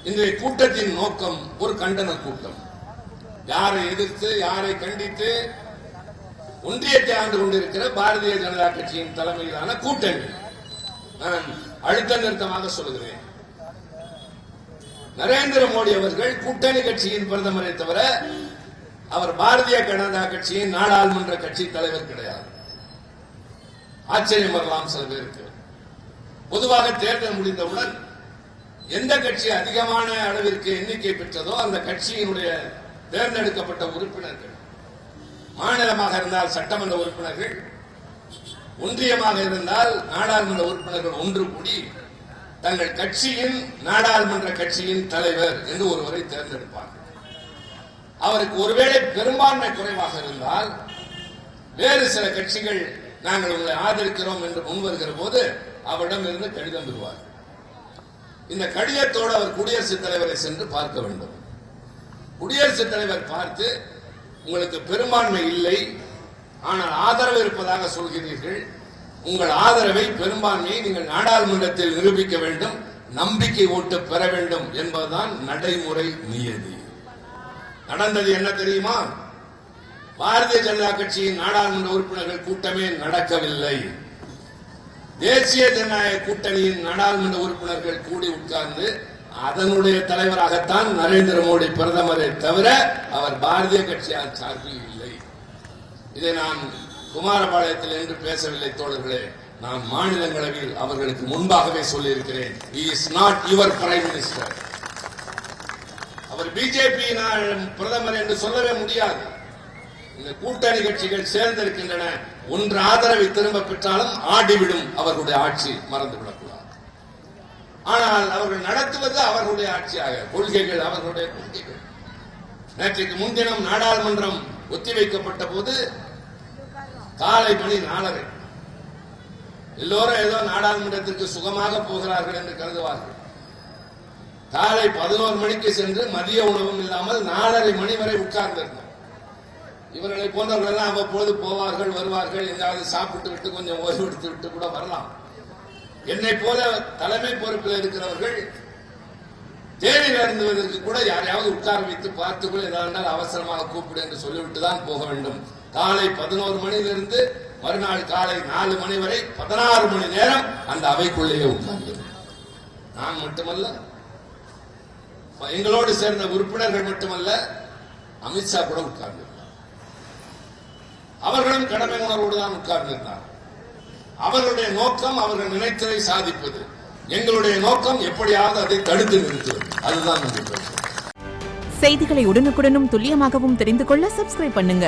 இன்றைய கூட்டத்தின் நோக்கம் ஒரு கண்டன கூட்டம். யாரை எதிர்த்து யாரை கண்டித்து ஒன்றியத்தை ஆண்டு கொண்டிருக்கிற பாரதிய ஜனதா கட்சியின் தலைமையிலான கூட்டணி. நான் அழுத்த நிறுத்தமாக சொல்கிறேன், நரேந்திர மோடி அவர்கள் கூட்டணி கட்சியின் பிரதமரை தவிர அவர் பாரதிய ஜனதா கட்சியின் நாடாளுமன்ற கட்சி தலைவர் கிடையாது. ஆச்சரியம் வரலாம் சில பேருக்கு. பொதுவாக தேர்தல் முடிந்தவுடன் எந்த கட்சி அதிகமான அளவிற்கு எண்ணிக்கை பெற்றதோ அந்த கட்சியினுடைய தேர்ந்தெடுக்கப்பட்ட உறுப்பினர்கள், மாநிலமாக இருந்தால் சட்டமன்ற உறுப்பினர்கள், ஒன்றியமாக இருந்தால் நாடாளுமன்ற உறுப்பினர்கள் ஒன்று கூடி தங்கள் கட்சியின் நாடாளுமன்ற கட்சியின் தலைவர் என்று ஒருவரை தேர்ந்தெடுப்பார்கள். அவருக்கு ஒருவேளை பெரும்பான்மை குறைவாக இருந்தால் வேறு சில கட்சிகள் நாங்கள் உங்களை ஆதரிக்கிறோம் என்று முன்வருகிற போது அவரிடம் இருந்து கடிதம் பெறுவார். இந்த கடிதத்தோடு அவர் குடியரசுத் தலைவரை சென்று பார்க்க வேண்டும். குடியரசுத் தலைவர் பார்த்து, உங்களுக்கு பெரும்பான்மை இல்லை, ஆனால் ஆதரவு இருப்பதாக சொல்கிறீர்கள், உங்கள் ஆதரவை பெரும்பான்மையை நீங்கள் நாடாளுமன்றத்தில் நிரூபிக்க வேண்டும், நம்பிக்கை ஓட்டு பெற வேண்டும் என்பதுதான் நடைமுறை நியதி. நடந்தது என்ன தெரியுமா? பாரதிய ஜனதா கட்சியின் நாடாளுமன்ற உறுப்பினர்கள் கூட்டமே நடக்கவில்லை. தேசிய ஜனநாயக கூட்டணியின் நாடாளுமன்ற உறுப்பினர்கள் கூடி உட்கார்ந்து அதனுடைய தலைவராகத்தான் நரேந்திர மோடி பிரதமரை தவிர அவர் பாரதிய கட்சியால் சார்பில் இல்லை. இதை நான் குமாரபாளையத்தில் என்று பேசவில்லை தோழர்களே, நான் மாநிலங்களவையில் அவர்களுக்கு முன்பாகவே சொல்லியிருக்கிறேன். he is not your prime minister. அவர் பிஜேபி பிரதமர் என்று சொல்லவே முடியாது. இந்த கூட்டணி கட்சிகள் சேர்ந்திருக்கின்றன, ஒன்று ஆதரவை திரும்ப பெற்றாலும் ஆடிவிடும் அவர்களுடைய ஆட்சி, மறந்துவிடக்கூடாது. ஆனால் அவர்கள் நடத்துவது அவர்களுடைய ஆட்சியாக, கொள்கைகள் அவர்களுடைய கொள்கைகள். நேற்றைக்கு முன்தினம் நாடாளுமன்றம் ஒத்திவைக்கப்பட்ட போது காலை மணி 4:30, எல்லோரும் ஏதோ நாடாளுமன்றத்திற்கு சுகமாக போகிறார்கள் என்று கருதுவார்கள். காலை 11 மணிக்கு சென்று மதிய உணவும் இல்லாமல் 4:30 மணி வரை உட்கார்ந்திருந்தோம். இவர்களை போன்றவர்கள் எல்லாம் அவ்வப்போது போவார்கள் வருவார்கள், எங்காவது சாப்பிட்டு விட்டு கொஞ்சம் ஓய்வு எடுத்து விட்டு கூட வரலாம். என்னை போல தலைமை பொறுப்பில் இருக்கிறவர்கள் தேநீர் அருந்துவதற்கு கூட யாரையாவது உட்கார வைத்து பார்த்துக்குள் ஏதாவது அவசரமாக கூப்பிடு என்று சொல்லிவிட்டு தான் போக வேண்டும். காலை 11 மணியிலிருந்து மறுநாள் காலை 4 மணி வரை 16 மணி நேரம் அந்த அவைக்குள்ளேயே உட்கார்ந்தது. நான் மட்டுமல்ல, எங்களோடு சேர்ந்த உறுப்பினர்கள் மட்டுமல்ல, அமித்ஷா கூட உட்கார்ந்திருந்தார். அவர்களும் கடமை உணர்வோடு தான் உட்கார்ந்திருந்தார். அவர்களுடைய நோக்கம் அவர்கள் நினைத்ததை சாதிப்பது, எங்களுடைய நோக்கம் எப்படியாவது அதை தடுத்து நிறுத்துவது. அதுதான் நம்ம செய்திகளை உடனுக்குடனும் துல்லியமாகவும் தெரிந்து கொள்ள சப்ஸ்கிரைப் பண்ணுங்க.